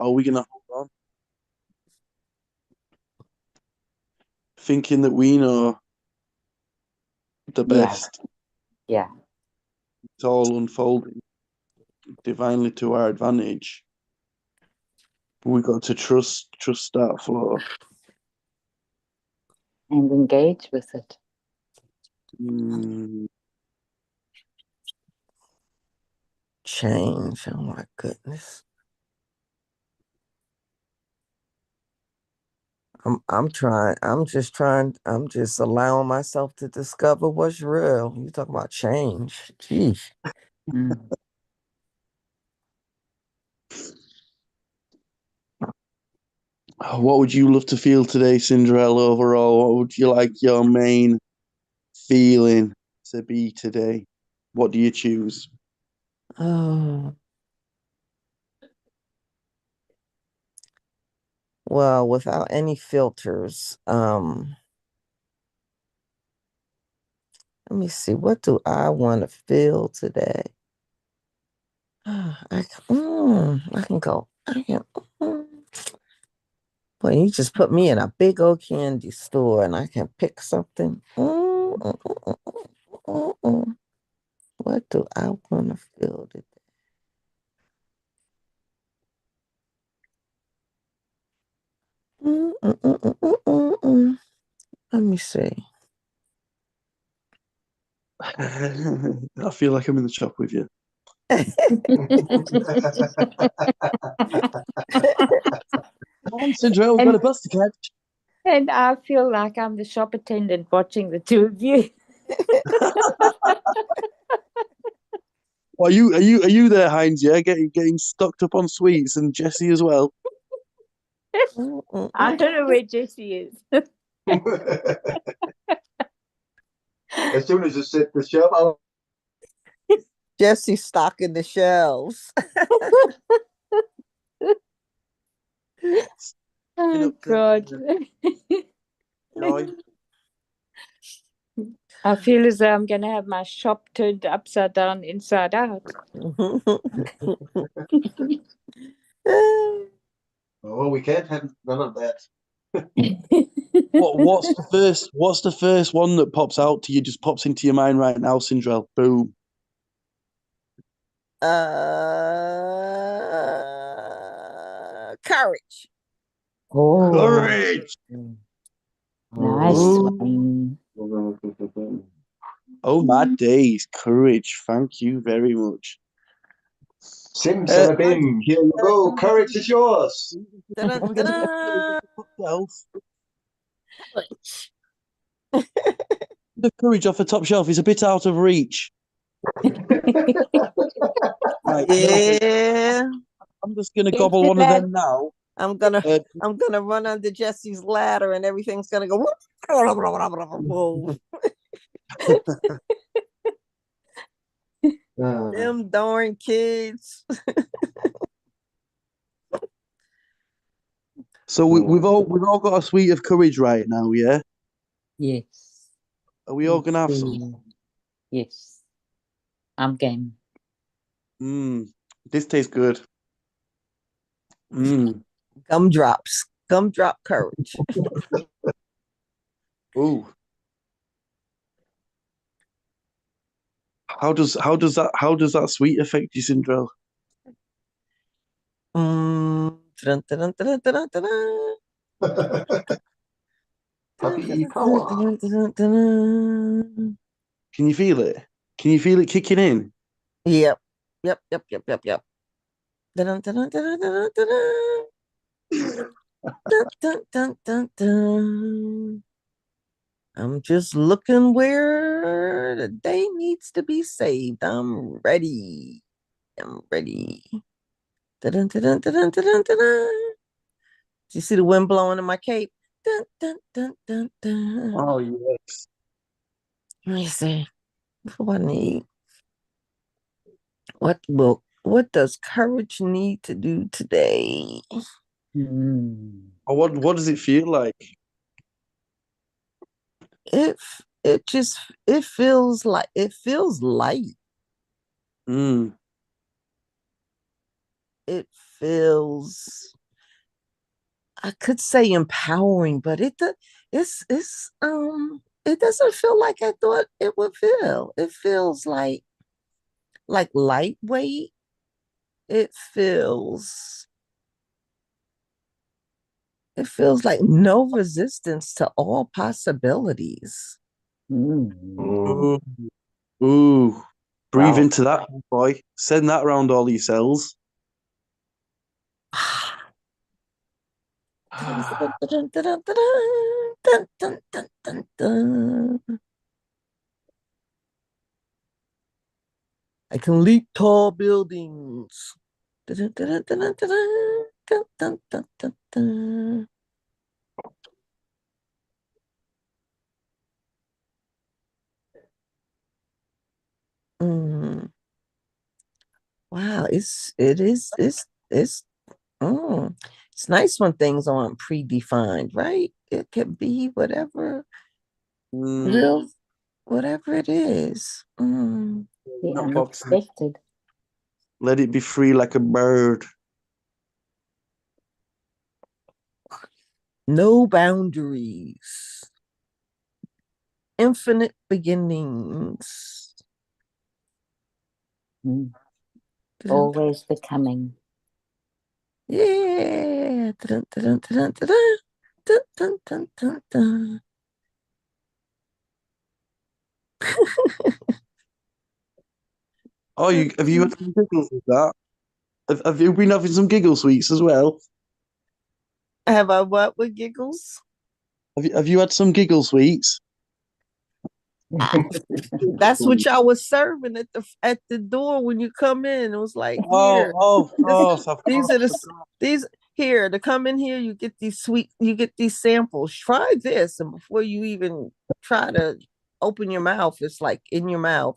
are we gonna hold on, thinking that we know the Yeah, best? yeah. It's all unfolding divinely to our advantage. We got to trust that flow. And engage with it. Mm. Change. Oh my goodness. I'm just allowing myself to discover what's real. You talking about change. Geez. Mm. What would you love to feel today, Cinderella, overall? What would you like your main feeling to be today? What do you choose? Oh. Well, without any filters, let me see. What do I want to feel today? I can go. I can. mm. Boy, you just put me in a big old candy store and I can pick something. What do I want to feel today? Let me see. I feel like I'm in the shop with you. Come on, Cinderella, we've got a bus to catch. And I feel like I'm the shop attendant watching the two of you. Are you there, Heinz? Yeah, getting stocked up on sweets, and Jessie as well. I don't know where Jessie is. As soon as it's hit the shelf, I'll Jesse's stocking the shelves. Oh, God. Joy. I feel as though I'm going to have my shop turned upside down, inside out. Oh, we can't have none of that. What's the first one that pops out to you? Just pops into your mind right now, Cinderella. Boom. Courage. Oh, Courage. nice Ooh. one. Oh my days, courage. Thank you very much. Sim, Salabim, here you go. Courage is yours. Dun, dun, dun. The courage off the top shelf is a bit out of reach. Right, Yeah. I'm just gonna gobble one of them now. I'm gonna run under Jesse's ladder and everything's gonna go. Whoa. Them darn kids. So we've all got a suite of courage right now, yeah? Yes. Are we all gonna have some? Yes. I'm game. This tastes good. Gumdrops. Gumdrop courage. Ooh. How does that sweet affect you, Cinderella? Dun, dun, dun, dun, dun, dun, dun. Puppy power. Can you feel it? Can you feel it kicking in? Yep. Yep. Dun, dun, dun, dun, dun, dun, dun, dun, dun, dun, dun. I'm just looking where the day needs to be saved. I'm ready. I'm ready. Dun, dun, dun, dun, dun, dun, dun. Do you see the wind blowing in my cape? Dun, dun, dun, dun, dun. Oh yes. Let me see. What I need? What does courage need to do today? Or what does it feel like? It it just it feels light. Mm. It feels, I could say empowering, but it doesn't feel like I thought it would feel. It feels like lightweight. It feels like no resistance to all possibilities. Ooh, ooh. Breathe Wow. into that, boy. Send that around all your cells. Dun, dun, dun, dun, dun, dun, dun, dun, dun. I can leap tall buildings. Dun, dun, dun, dun, dun, dun, dun, dun, dun, dun. Mm. Wow, mm. It's nice when things aren't predefined, right? It could be whatever, real, whatever it is. Mm. The Jump up to it. unexpected. Let it be free like a bird. No boundaries. Infinite beginnings. Mm. Dun, Always becoming. yeah. Dun, dun, dun, dun, dun, dun, dun, dun, dun, dun. Oh, have you had some giggles with that? Have you been having some giggle sweets as well? Have I what with giggles? Have you had some giggle sweets? That's what y'all was serving at the door when you come in. It was like, here, Of course, of these course. are these here to come in here. You get you get these samples. Try this, and before you even try to open your mouth, it's like in your mouth.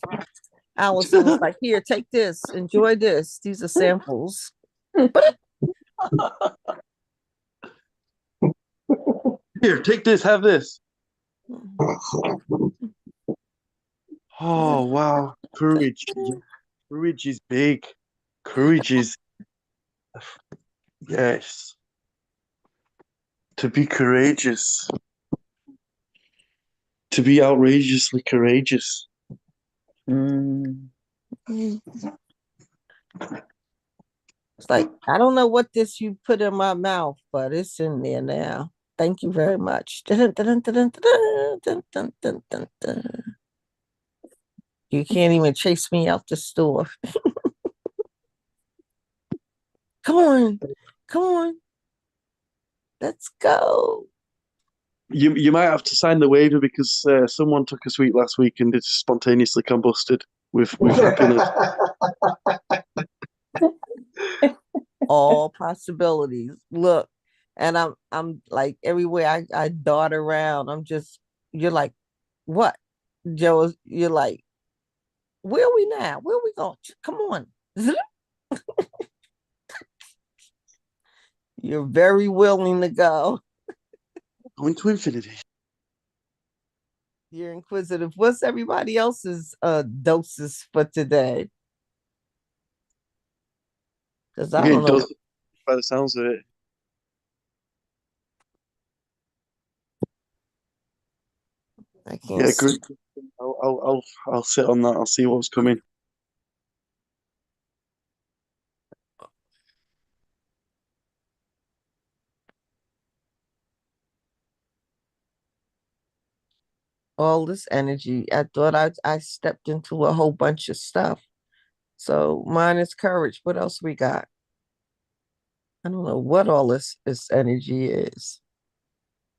Allison was like, here, take this, enjoy this. These are samples. Here, take this, have this. Oh, wow. Courage. Courage is big. Courage is, yes. To be courageous. To be outrageously courageous. Mm. It's like, I don't know what this you put in my mouth, but it's in there now. Thank you very much. Dun, dun, dun, dun, dun, dun, dun, dun, dun, dun. You can't even chase me out the store. Come on. Come on. Let's go. You might have to sign the waiver because someone took a sweet last week and it spontaneously combusted with happiness. All possibilities. Look, and I'm like everywhere I dart around, you're like, what? Joe, you're like, where are we now? Where are we going? Come on. You're very willing to go. Going to infinity. You're inquisitive. What's everybody else's doses for today? Because I don't know. Does, by the sounds of it. I can't Yeah, see. great. I'll sit on that. I'll see what's coming. All this energy. I thought I stepped into a whole bunch of stuff. So mine is courage. What else we got? I don't know what all this energy is.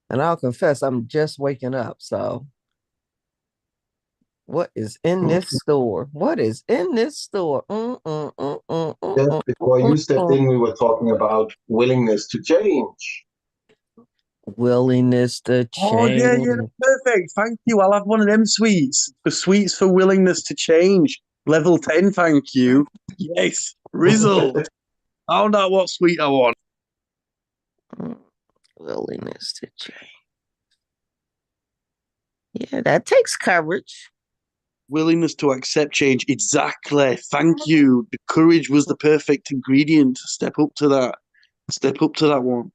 And I'll confess, I'm just waking up. So what is in this store? What is in this store? Just before you stepped in, we were talking about willingness to change. Willingness to Oh, change. yeah, perfect. Thank you. I'll have one of them sweets. The sweets for willingness to change. Level 10, thank you. Yes, result. Found out what sweet I want. Willingness to change. Yeah, that takes courage. willingness to accept change. Exactly. Thank you. The courage was the perfect ingredient to step up to that. Step up to that one.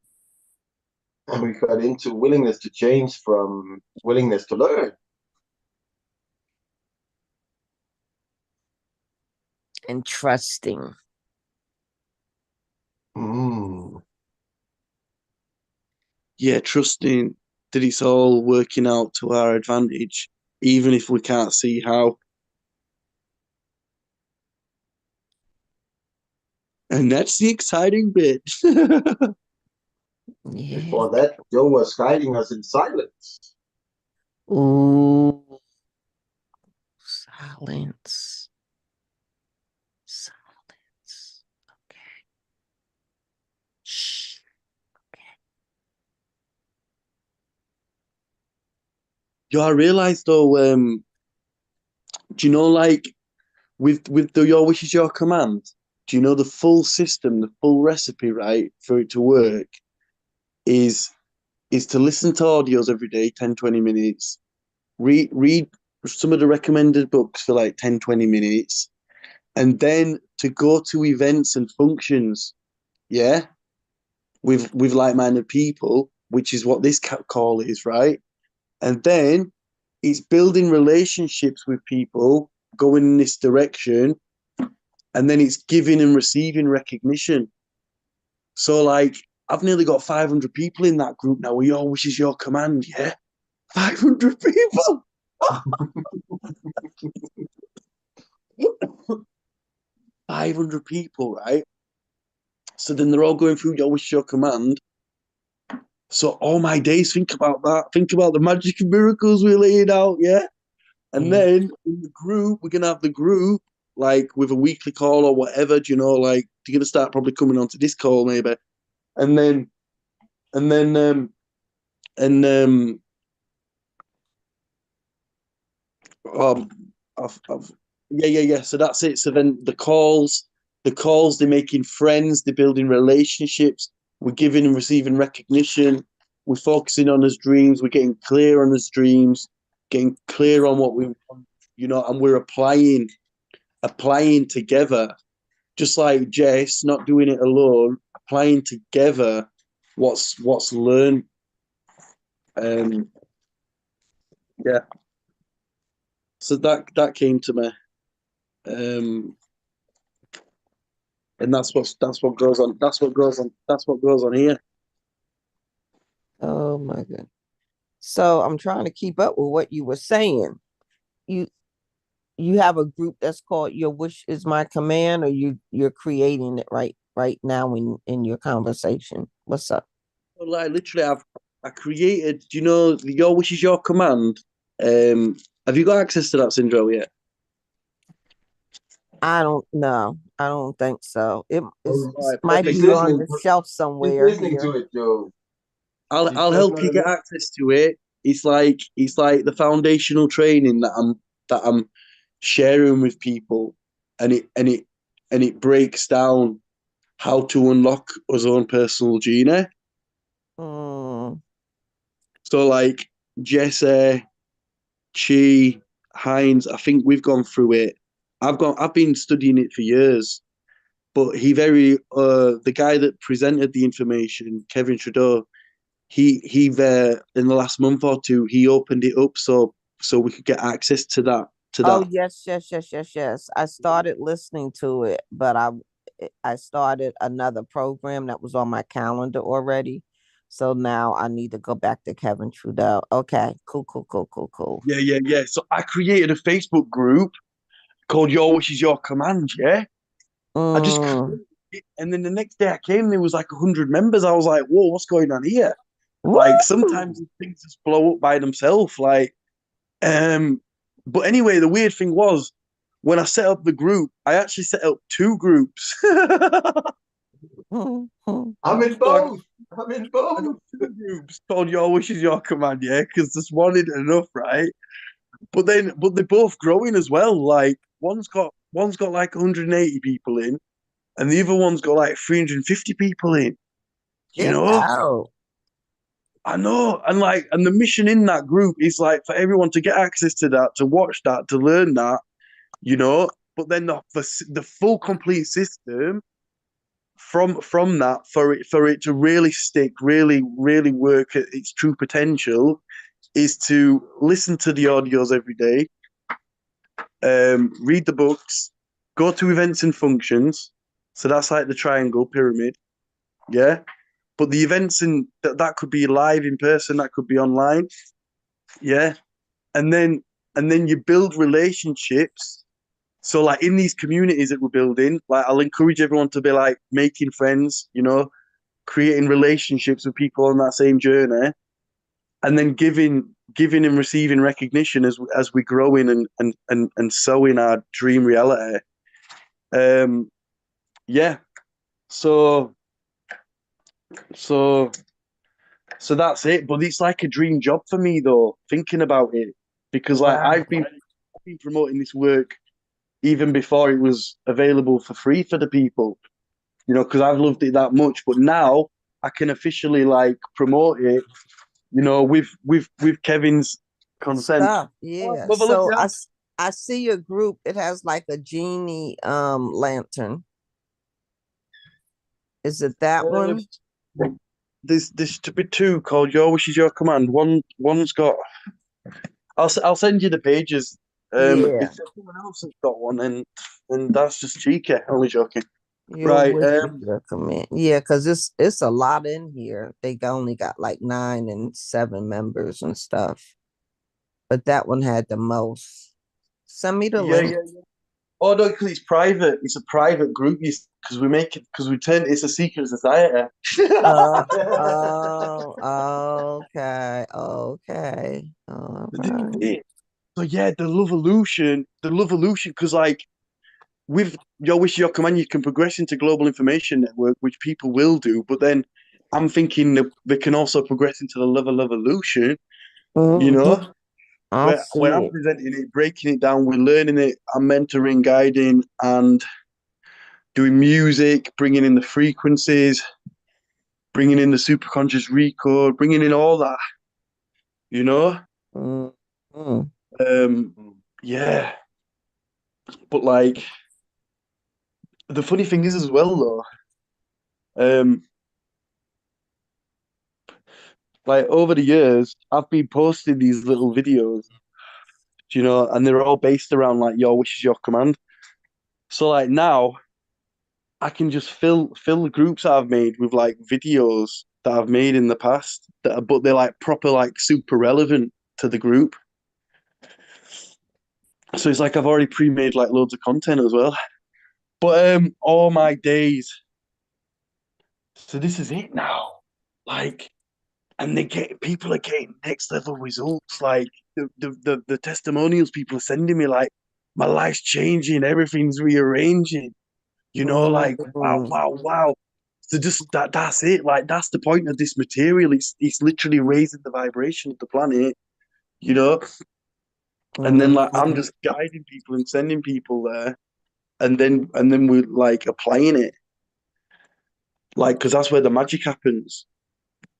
And we got into willingness to change from willingness to learn. And trusting. Mm. Yeah, trusting that it's all working out to our advantage, even if we can't see how. And that's the exciting bit. Yeah. Before that, Joe was guiding us in silence. Ooh. Silence. Silence. Okay. Shh. Yeah, I realized though, do you know, like with the your wish is your command, do you know the full system, the full recipe, right, for it to work is to listen to audios every day, 10, 20 minutes, read some of the recommended books for like 10, 20 minutes, and then to go to events and functions, yeah, with like-minded people, which is what this call is, right? And then it's building relationships with people going in this direction, and then it's giving and receiving recognition. So like I've nearly got 500 people in that group now. Your wish is your command, yeah? 500 people. 500 people, right? So then they're all going through your wish, your command. So all my days, think about that. Think about the magic and miracles we laid out, yeah? And then in the group, we're gonna have the group like with a weekly call or whatever. Do you know, like you're gonna start probably coming onto this call maybe, and then and then and um I've yeah. So that's it. So then the calls, they're making friends, they're building relationships, we're giving and receiving recognition, we're focusing on his dreams, we're getting clear on his dreams, getting clear on what we want, you know, and we're applying together, just like Jess, not doing it alone, applying together what's learned. Um, yeah. So that came to me, and that's what goes on. That's what goes on here. Oh my God. So I'm trying to keep up with what you were saying. You you have a group that's called Your Wish Is My Command, or you're creating it right now in your conversation. What's up? So, like literally, I created. Do you know your wish is your command? Have you got access to that, Syndrome, yet? I don't know. I don't think so. Right, Might perfect. He's be on listening. the shelf He's somewhere listening here. to it, Joe. He's I'll just help not you get enough. access to it. It's like the foundational training that I'm sharing with people, and it breaks down how to unlock his own personal genie. Mm, So like Jesse, Chi, Heinz, I think we've gone through it. I've been studying it for years, but the guy that presented the information, Kevin Trudeau, he in the last month or two he opened it up so we could get access to that oh yes. I started listening to it, but I started another program that was on my calendar already. So now I need to go back to Kevin Trudeau. Okay, cool. yeah. So I created a Facebook group called Your Wish Is Your Command, yeah. I just Mm. created it, and then the next day I came, there was like 100 members. I was like, whoa, what's going on here? Like Woo! sometimes things just blow up by themselves, like but anyway, the weird thing was when I set up the group, I actually set up two groups. I'm in So both. I'm in I got both. two groups called Your Wish Is Your Command, yeah, because just one isn't enough, right? But they're both growing as well. Like one's got like 180 people in, and the other one's got like 350 people in. You Get know, out. I know, and the mission in that group is like for everyone to get access to that, to watch that, to learn that, you know. But then the full complete system from that for it to really stick, really work at its true potential, is to listen to the audios every day, read the books, go to events and functions. So that's like the triangle pyramid, yeah. But the events in that could be live in person, that could be online, yeah. And then you build relationships. So like in these communities that we're building, like I'll encourage everyone to be like making friends, you know, creating relationships with people on that same journey, and then giving and receiving recognition as we grow in and sow in our dream reality. Yeah. So so so that's it. But it's like a dream job for me though, thinking about it. Because like Wow. I've been promoting this work even before it was available for free for the people, you know, because I've loved it that much. But now I can officially like promote it, you know, with Kevin's consent. Stuff. Yeah. Have a look, So yeah. I see your group. It has like a genie lantern. Is it that one? There's to be two called Your Wish Is Your Command. One's got. I'll send you the pages. Yeah. If someone else has got one, and that's just cheeky. Only joking. Your Right. wish is your command. Yeah, because it's a lot in here. They only got like 9 and 7 members and stuff. But that one had the most. Send me the Yeah, link. yeah. Oh no, because it's private. It's a private group. Because we make it because we turn it's a secret society. Okay. Okay. All This is right. it. So yeah, the Love Illusion, because like with Your Wish Your Command, you can progress into Global Information Network, which people will do. But then I'm thinking that they can also progress into the Love Evolution, you know, Mhm. I'll where see I'm it. presenting it, breaking it down, we're learning it, I'm mentoring, guiding, and doing music, bringing in the frequencies, bringing in the superconscious record, bringing in all that, you know. Mhm. Yeah, but like the funny thing is as well though, um, like over the years, I've been posting these little videos, you know, and they're all based around like Your Wish Is Your Command. So like now I can just fill the groups that I've made with like videos that I've made in the past but they're like proper like super relevant to the group. So it's like I've already pre-made like loads of content as well. But all my days. So this is it now. Like, and people are getting next level results. Like the testimonials people are sending me, like my life's changing, everything's rearranging. You know, like wow, Mhm. wow, wow. So just that's it. Like that's the point of this material. It's literally raising the vibration of the planet, you know? And then like I'm Mhm. just guiding people and sending people there, and then we're like applying it. Like because that's where the magic happens.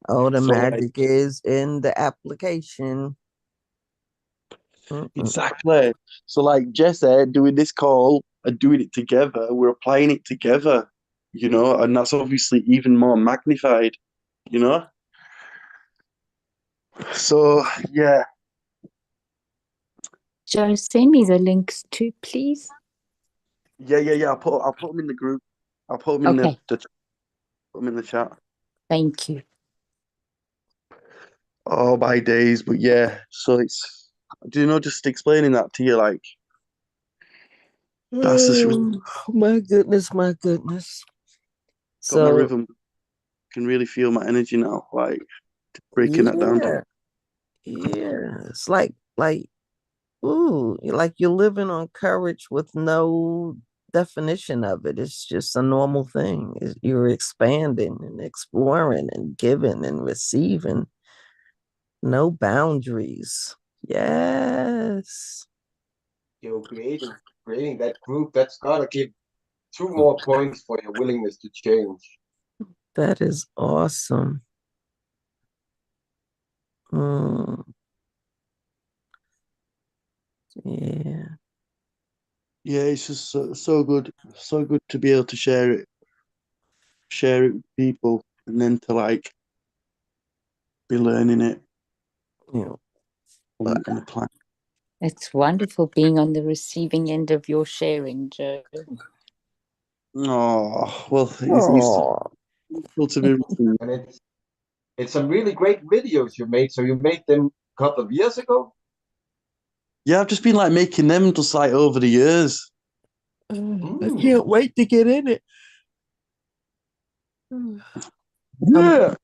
Oh, the So like magic is in the application. Mm-mm. exactly. So like Jess said, doing this call and doing it together, we're applying it together, you know, and that's obviously even more magnified, you know? So yeah. Joe, send me the links too, please. Yeah. I'll put them in the group. I'll put them in Okay, put them in the chat. thank you. Oh my days, but yeah. So it's do you know just explaining that to you like that's just really Oh, my goodness, my goodness. got my So rhythm. Can really feel my energy now, like breaking that down. yeah, yeah. It's like ooh, like you're living on courage with no definition of it. It's just a normal thing. You're expanding and exploring and giving and receiving. No boundaries. Yes. You're creating that group. That's gotta give 2 more points for your willingness to change. That is awesome. Mm. Yeah. Yeah, it's just so good, so good to be able to share it with people, and then to like be learning it Yeah. and applying. It's wonderful being on the receiving end of your sharing, Joe. Oh, well, it's Oh, cool to be received. And it's some really great videos you made. So you made them a couple of years ago? Yeah, I've just been like making them just like over the years. I Mm. can't wait to get in it. Yeah.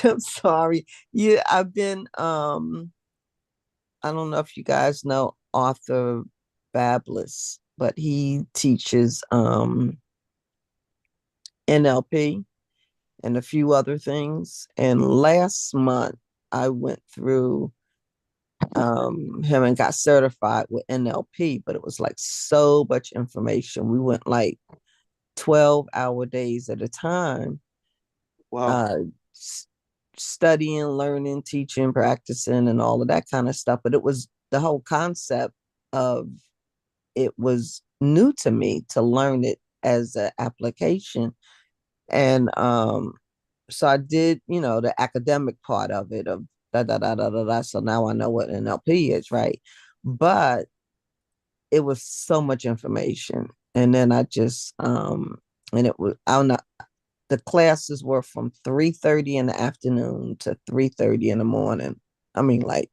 I'm sorry. Yeah, I've been I don't know if you guys know Arthur Bablis, but he teaches NLP and a few other things. And last month I went through him and got certified with NLP, but it was like so much information. We went like 12-hour days at a time, Wow. uh studying, learning, teaching, practicing, and all of that kind of stuff. But it was the whole concept of it was new to me to learn it as an application. And so I did, the academic part of it of da da da da da da. So now I know what NLP is, right? But it was so much information. And then I just and it was I don't know, the classes were from 3:30 in the afternoon to 3:30 in the morning. I mean, like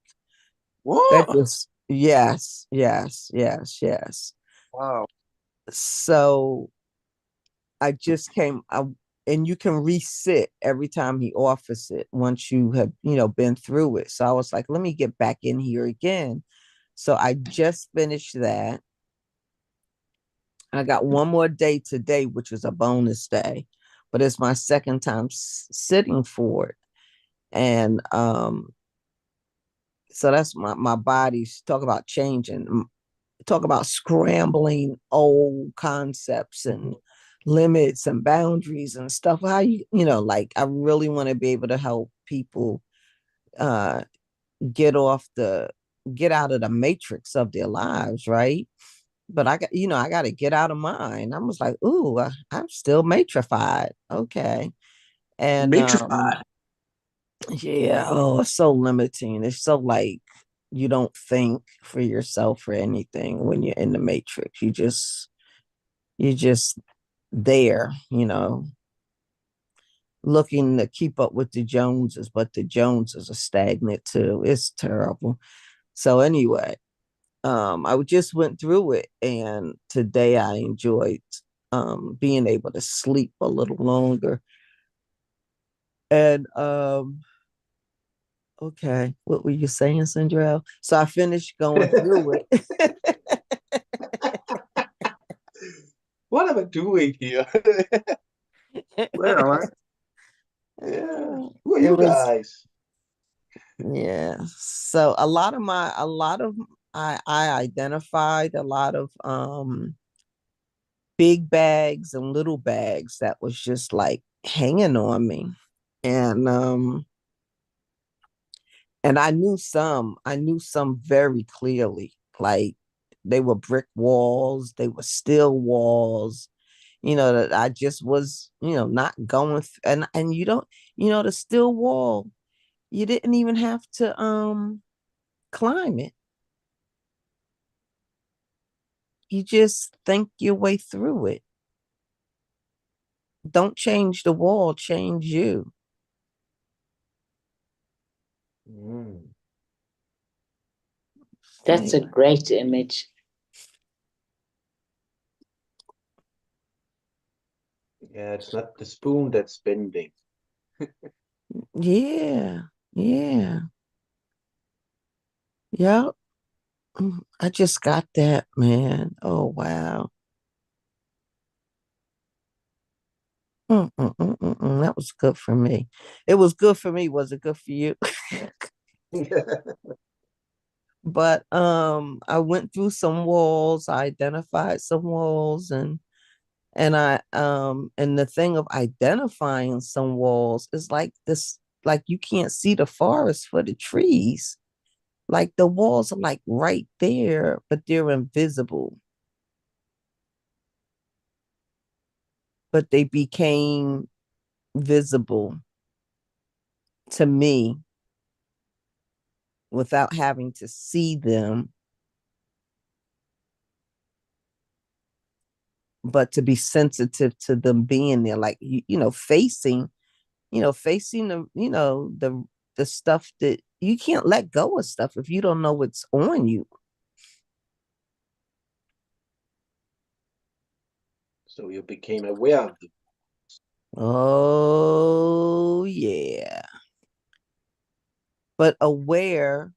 that What? just yes, yes, yes, yes. Wow. So I just and you can resit every time he offers it once you have, been through it. So I was like, let me get back in here again. So I just finished that. I got one more day today, which was a bonus day, but it's my second time sitting for it. And so that's my body's talk about changing, talk about scrambling old concepts and limits and boundaries and stuff. How like I really want to be able to help people uh get off the get out of the matrix of their lives, right? But I got to get out of mine. I was like, ooh, I'm still matrified. Okay. And Matrified. yeah, oh, it's so limiting. It's so like you don't think for yourself or anything when you're in the matrix. You're just there, looking to keep up with the Joneses, but the Joneses are stagnant too. It's terrible. So anyway, I just went through it, and today I enjoyed being able to sleep a little longer. And okay, what were you saying, Sandrell? So I finished going through it. What am I doing here? Where am I? Yeah. Who are It you was guys? yeah. So a lot of I identified a lot of big bags and little bags that was just like hanging on me. And I knew some very clearly. Like they were brick walls, they were steel walls, that I just was, not going and you don't, the steel wall, you didn't even have to climb it. You just think your way through it. Don't change the wall, change you. Mm. That's a great image. Yeah, it's not the spoon that's bending. Yeah, yeah, yeah. I just got that, man. Oh wow. That was good for me. It was good for me. Was it good for you? But I went through some walls, I identified some walls, and I and the thing of identifying some walls is like this like you can't see the forest for the trees. Like the walls are like right there, but they're invisible. But they became visible to me without having to see them, but to be sensitive to them being there, like facing the stuff that you can't let go of stuff if you don't know what's on you. So you became aware of them. Oh yeah. But aware,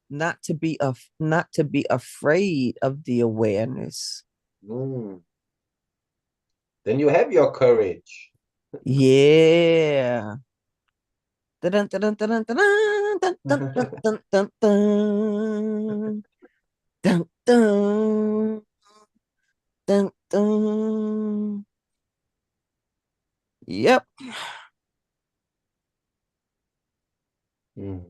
not to be afraid of the awareness. Mm. Then you have your courage. Yeah. Dun, dun, dun, dun, dun, dun, dun, dun, dun, dun, dun, dun. Dun, dun, dun, dun. Yep. Mm.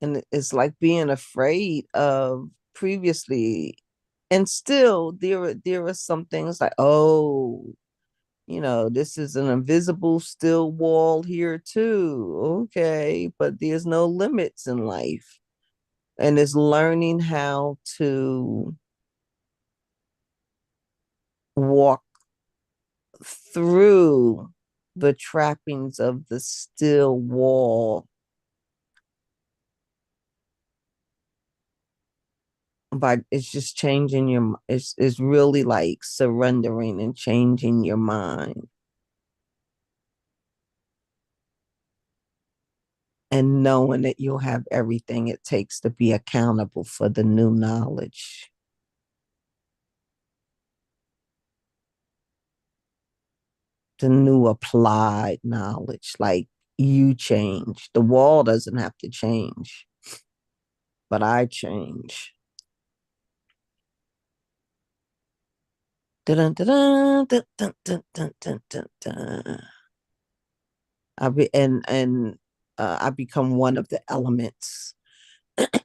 And it's like being afraid of previously, and still there are some things like, oh, this is an invisible still wall here too. Okay, but there's no limits in life. And it's learning how to walk through the trappings of the still wall by it's just changing it's really like surrendering and changing your mind and knowing that you'll have everything it takes to be accountable for the new knowledge. The new applied knowledge, like you change. The wall doesn't have to change, but I change. Dun, dun, dun, dun, dun, dun, dun, dun, dun, dun. I become one of the elements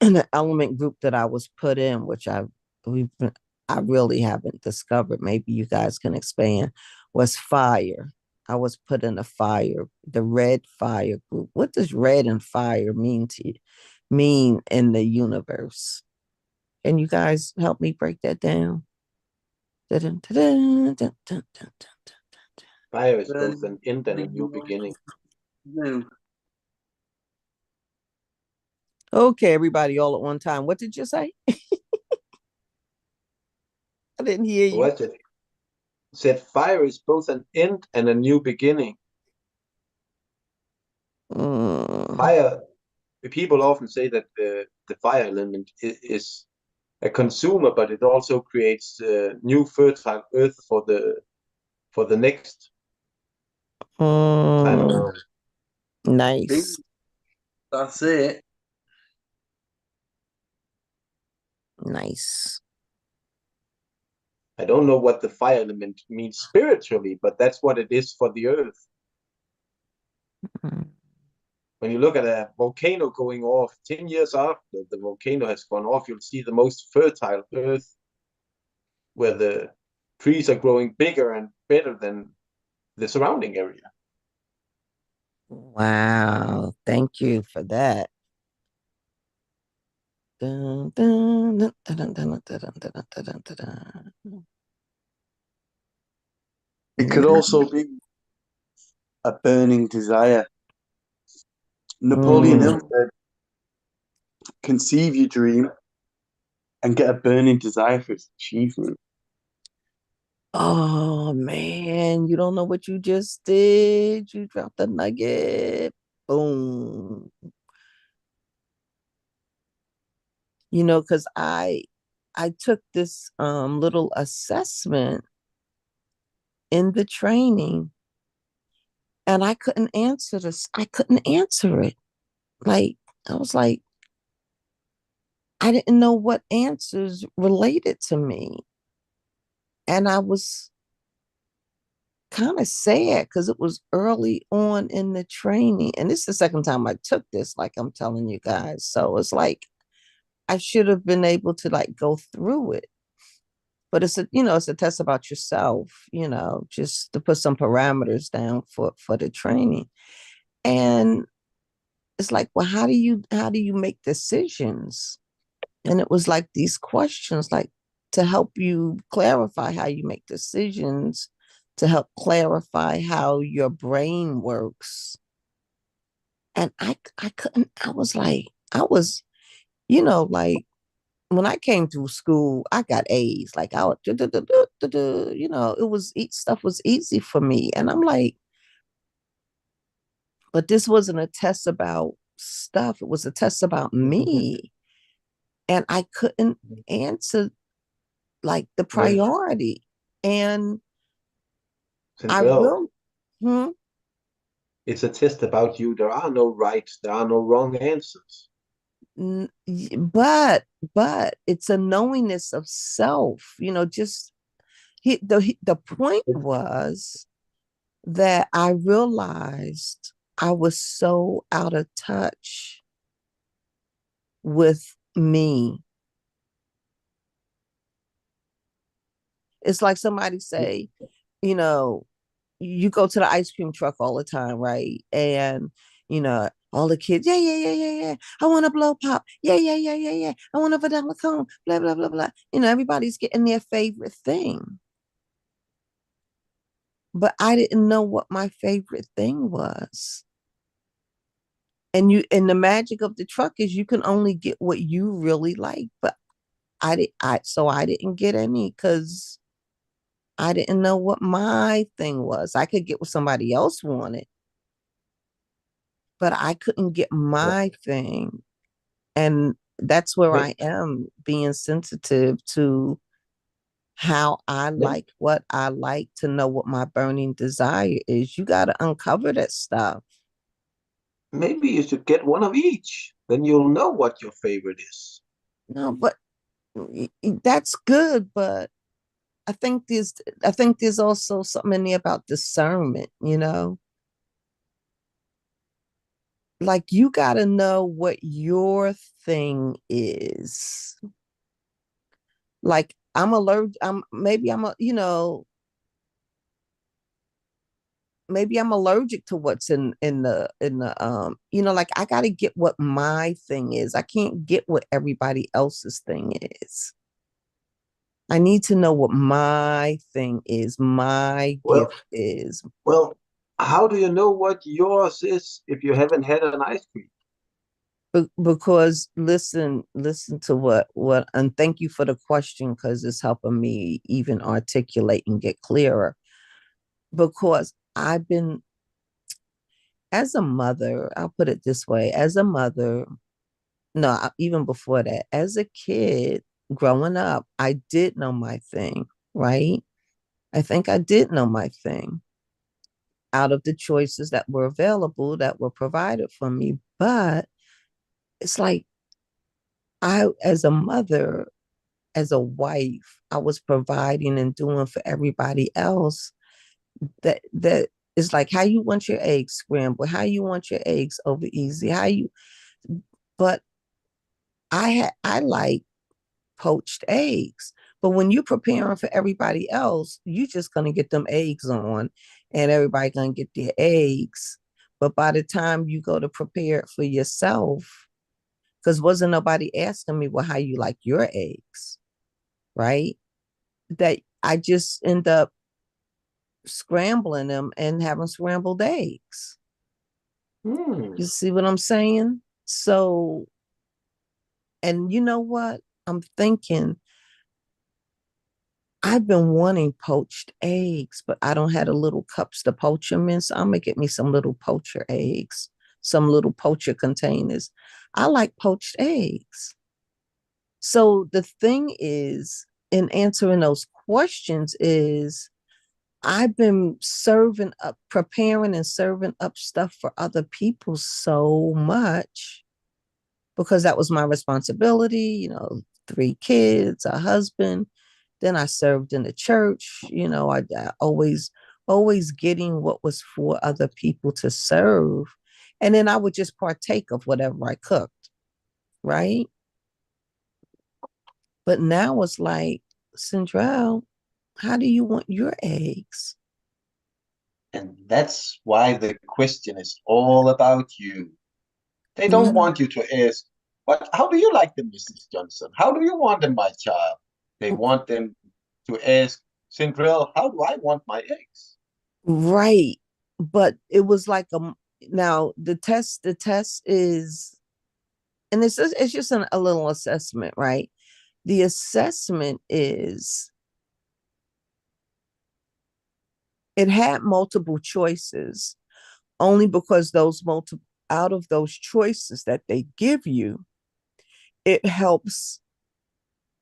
in the element group that I was put in, which I really haven't discovered. Maybe you guys can expand. Was fire. I was put in the red fire group. What does red and fire mean in the universe? Can you guys help me break that down? Dun, dun, dun, dun, dun, dun, dun. Fire is both an end and a new beginning. No. Okay, everybody, all at one time. What did you say? I didn't hear you. What it said, fire is both an end and a new beginning. Fire, people often say that the fire element is a consumer, but it also creates new fertile earth for the next. I don't know. Nice. That's it. Nice. I don't know what the fire element means spiritually, but that's what it is for the earth. Mm. When you look at a volcano going off 10 years after the volcano has gone off, you'll see the most fertile earth where the trees are growing bigger and better than the surrounding area. Wow. Thank you for that. Dun, dun, dun, dun, dun, dun, dun, dun, dun, dun, dun. It could also be a burning desire. Napoleon Hill said, conceive your dream and get a burning desire for its achievement. Oh man, you don't know what you just did. You dropped the nugget. Boom. Because I took this little assessment in the training and I couldn't answer this. I couldn't answer it. Like, I was like, I didn't know what answers related to me. And I was kind of sad because it was early on in the training. And this is the second time I took this, like I'm telling you guys. So it's like I should have been able to like go through it. But it's it's a test about yourself, just to put some parameters down for the training. And it's like, well, how do you make decisions? And it was like these questions, like to help you clarify how you make decisions, to help clarify how your brain works. And I couldn't, I was like, like when I came through school, I got A's. Like I would, it was stuff was easy for me. And I'm like, but this wasn't a test about stuff. It was a test about me. And I couldn't answer like the priority. And I will. It's a test about you. There are no right, there are no wrong answers. But it's a knowingness of self, just the point was that I realized I was so out of touch with me. It's like somebody say, you go to the ice cream truck all the time, right? And all the kids, yeah. I want a blow pop. Yeah. I want a vanilla cone. Blah, blah, blah, blah. Everybody's getting their favorite thing. But I didn't know what my favorite thing was. And the magic of the truck is you can only get what you really like. But I didn't get any because I didn't know what my thing was. I could get what somebody else wanted, but I couldn't get my thing. And that's where I am, being sensitive to how I like what I like, to know what my burning desire is. You got to uncover that stuff. Maybe you should get one of each. Then you'll know what your favorite is. No, but that's good. But I think there's also something in there about discernment, like you got to know what your thing is. Like maybe I'm allergic to what's in the like I got to get what my thing is. I can't get what everybody else's thing is. I need to know what my thing is, my gift is. Well, how do you know what yours is if you haven't had an ice cream? Because listen to what, and thank you for the question, because it's helping me even articulate and get clearer. Because I've been, as a mother, I'll put it this way, as a mother, no, even before that, as a kid growing up, I did know my thing, right? I think I did know my thing out of the choices that were available, that were provided for me. But it's like as a mother, as a wife, I was providing and doing for everybody else. That is like how you want your eggs scrambled, how you want your eggs over easy, but I like poached eggs. But when you're preparing for everybody else, you just gonna get them eggs on, and everybody gonna get their eggs. But by the time you go to prepare it for yourself, because wasn't nobody asking me, well, how you like your eggs, right? That I just end up scrambling them and having scrambled eggs. You see what I'm saying? So, and you know what? I'm thinking, I've been wanting poached eggs, but I don't have the little cups to poach them in. So I'm gonna get me some little poacher eggs, some little poacher containers. I like poached eggs. So the thing is, in answering those questions, is I've been preparing and serving up stuff for other people so much because that was my responsibility, 3 kids, a husband. Then I served in the church, I always getting what was for other people to serve. And then I would just partake of whatever I cooked, right? But now it's like, Central, how do you want your eggs? And that's why the question is all about you. They don't want you to ask, but how do you like them, Mrs. Johnson? How do you want them, my child? They want them to ask, Cinderella, how do I want my eggs? Right. But it was like now the test is, and it's just a little assessment, right? The assessment is, it had multiple choices only because out of those choices that they give you, it helps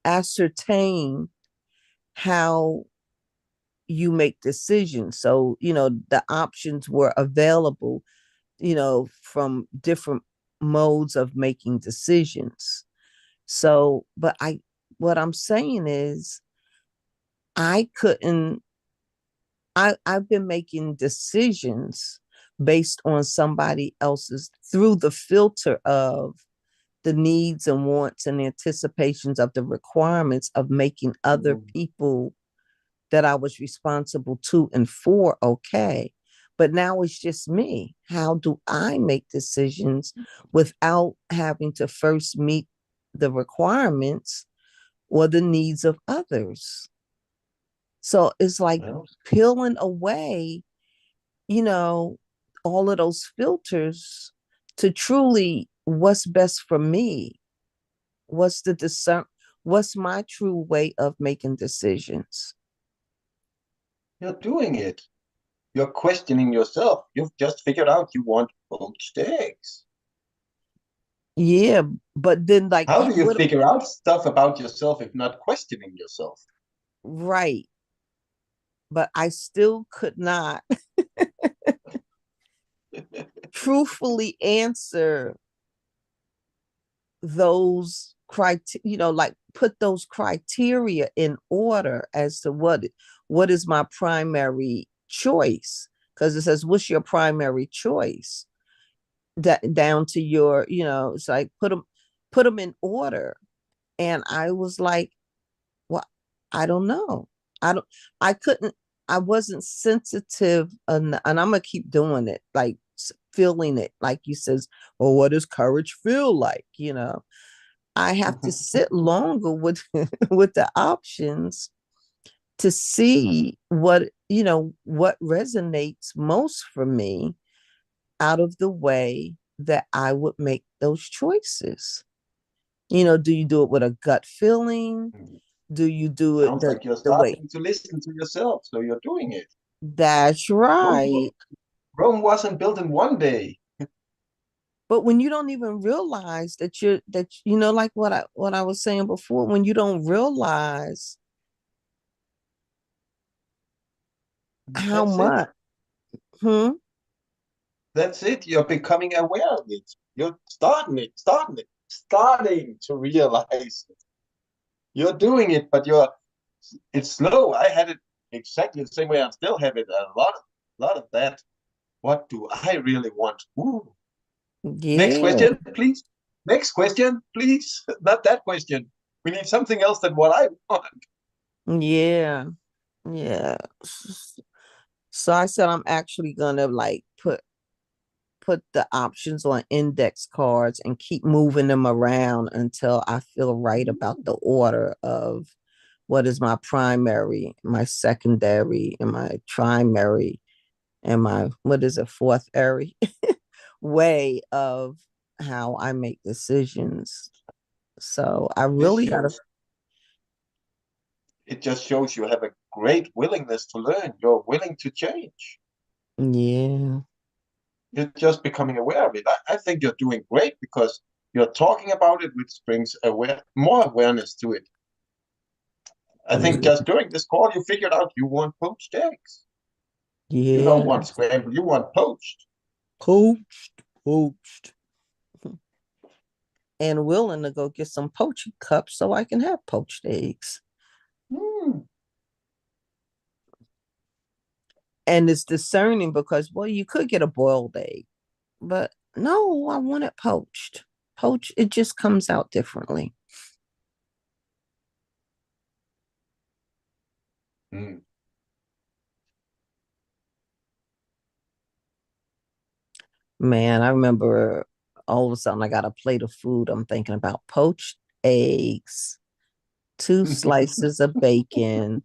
ascertain how you make decisions. So, the options were available, from different modes of making decisions. So, what I'm saying is, I've been making decisions based on somebody else's, through the filter of the needs and wants and anticipations of the requirements of making other people that I was responsible to and for okay. But now it's just me. How do I make decisions without having to first meet the requirements or the needs of others? So it's like peeling away, all of those filters to truly what's best for me. What's my true way of making decisions? You're doing it. You're questioning yourself. You've just figured out you want poached eggs. Yeah, but then how do you figure out stuff about yourself if not questioning yourself? Right. But I still could not truthfully answer those criteria, like put those criteria in order as to what is my primary choice. Because it says, what's your primary choice? That down to your, it's like put them in order. And I was like, well, I don't know. I wasn't sensitive, and I'm gonna keep doing it, like feeling it, like you says, well, what does courage feel like? I have to sit longer with with the options to see what resonates most for me out of the way that I would make those choices. Do you do it with a gut feeling? Do you do it Sounds like you're starting to listen to yourself, so you're doing it. That's right. Rome wasn't built in one day. But when you don't even realize that like what I was saying before, when you don't realize how much. That's it. You're becoming aware of it. You're starting to realize it. You're doing it, but it's slow. I had it exactly the same way. I still have it. A lot of that. What do I really want? Ooh. Yeah. Next question, please. Next question, please. Not that question. We need something else than what I want. Yeah. Yeah. So I said I'm actually gonna like put the options on index cards and keep moving them around until I feel right about the order of what is my primary, my secondary, and my primary, and my fourth area way of how I make decisions. So I really gotta. It just shows you have a great willingness to learn. You're willing to change. Yeah. You're just becoming aware of it. I think you're doing great because you're talking about it, which brings more awareness to it. I think just during this call, you figured out you want poached eggs. Yeah. You don't want scrambled, you want poached. Poached. and willing to go get some poached cups so I can have poached eggs. And it's discerning because, well, you could get a boiled egg, but no, I want it poached. Poached, it just comes out differently. Man, I remember all of a sudden I got a plate of food. I'm thinking about poached eggs, 2 slices of bacon,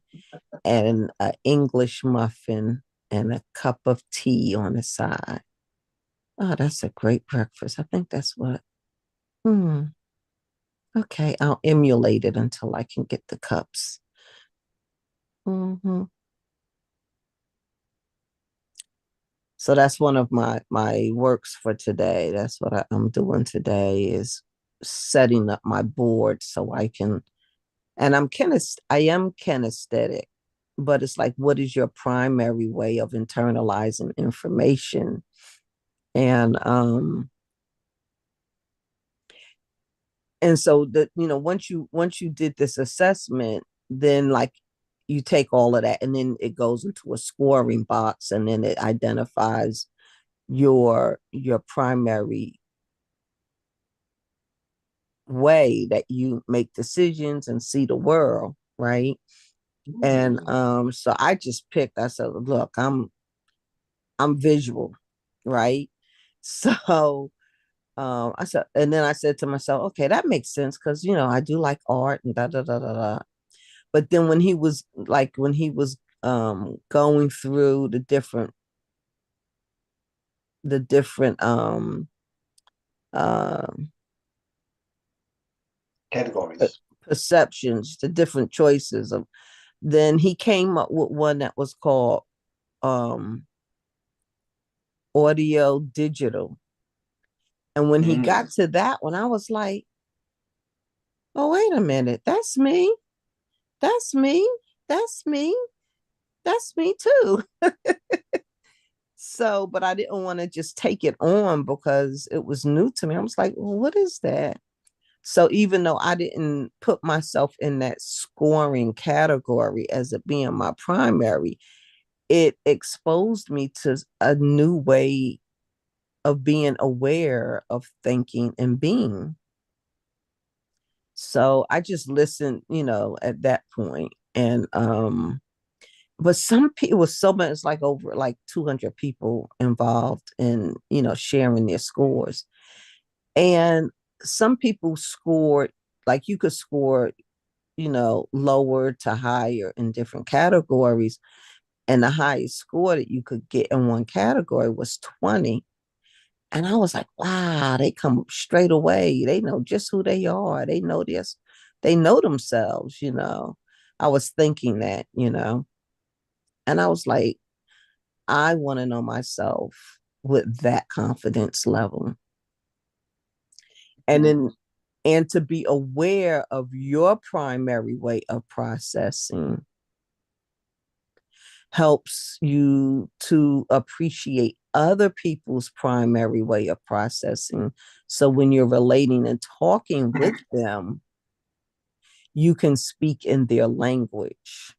and an English muffin, and a cup of tea on the side. Oh, that's a great breakfast. I think that's what. Okay, I'll emulate it until I can get the cups. So that's one of my works for today. That's what I'm doing today, is setting up my board so I can. And I am kinesthetic, but it's like, what is your primary way of internalizing information? And so that, once you did this assessment, then like you take all of that and then it goes into a scoring box, and then it identifies your primary way that you make decisions and see the world, right? And so I just picked, I said, look, I'm visual, right? So I said, and then I said to myself, okay, that makes sense, because I do like art and da da da da da. But then when he was going through the different categories, perceptions, the different choices of, then he came up with one that was called audio digital. And when he got to that one, I was like, oh, wait a minute, that's me. That's me. That's me. That's me too. So, but I didn't want to just take it on because it was new to me. I was like, well, what is that? So even though I didn't put myself in that scoring category as it being my primary, it exposed me to a new way of being aware of thinking and being. So I just listened, at that point. And but some people, was so much, it's like over like 200 people involved in, sharing their scores. And some people scored, like you could score, lower to higher in different categories. And the highest score that you could get in one category was 20. And I was like, wow, they come straight away. They know just who they are. They know this. They know themselves, I was thinking that, and I was like, I want to know myself with that confidence level. And then, and to be aware of your primary way of processing helps you to appreciate other people's primary way of processing. So when you're relating and talking with them, you can speak in their language.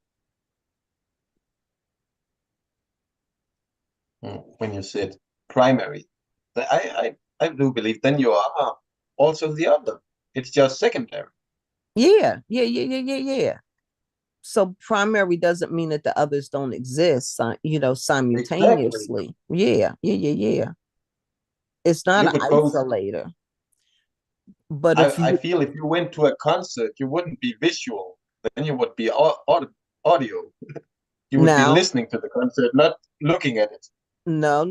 When you said primary, I do believe then you are also the other. It's just secondary. Yeah. So primary doesn't mean that the others don't exist, simultaneously. Exactly. Yeah. It's not an isolator. But I feel if you went to a concert, you wouldn't be visual. Then you would be audio. You would be listening to the concert, not looking at it. No.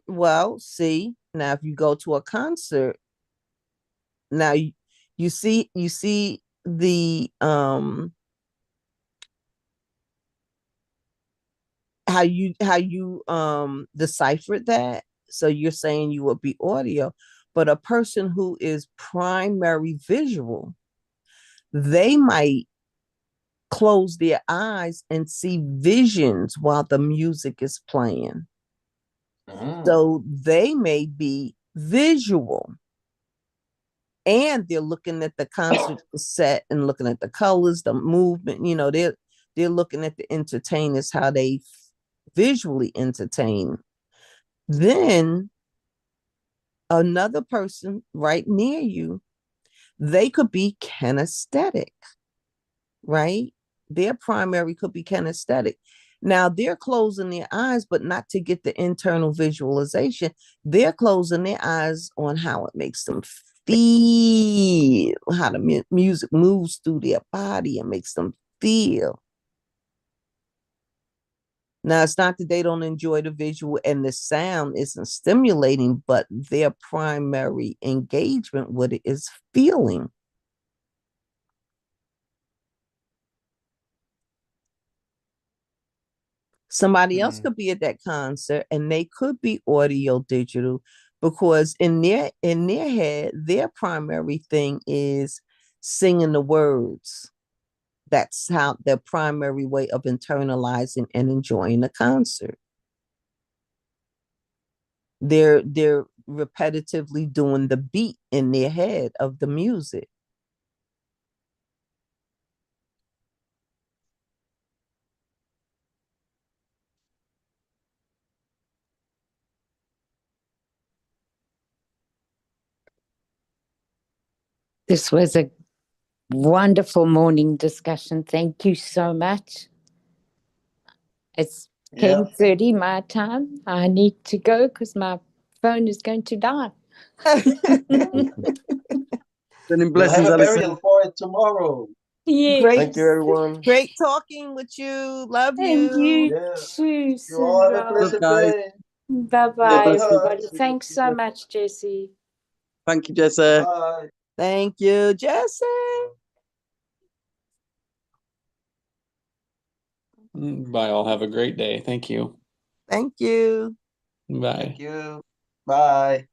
Well, see, now if you go to a concert, now you see the how you deciphered that. So you're saying you would be audio, but a person who is primary visual, they might close their eyes and see visions while the music is playing. So they may be visual, and they're looking at the concert set and looking at the colors, the movement. You know, they're looking at the entertainers, how they visually entertain. Then another person right near you, they could be kinesthetic, right? Their primary could be kinesthetic. Now they're closing their eyes, but not to get the internal visualization. They're closing their eyes on how it makes them feel, how the music moves through their body and makes them feel. Now, it's not that they don't enjoy the visual and the sound isn't stimulating, but their primary engagement with it is feeling. Somebody else could be at that concert and they could be audio digital, because in their head, their primary thing is singing the words. That's how their primary way of internalizing and enjoying the concert. They're repetitively doing the beat in their head of the music. This was a wonderful morning discussion. Thank you so much. It's 10:30 my time. I need to go because my phone is going to die. Sending We'll blessings, have a Alison. burial for it tomorrow. Yes. Great. Thank you, everyone. Great talking with you. Love And you. you Yeah. too, You all have a Sandra. blessed guys. day. Bye-bye, Big everybody. hugs. Thanks so much, Jesse. Thank you, Jesse. Bye. Thank you, Jesse. Bye. All have a great day. Thank you. Thank you. Bye. Thank you. Bye.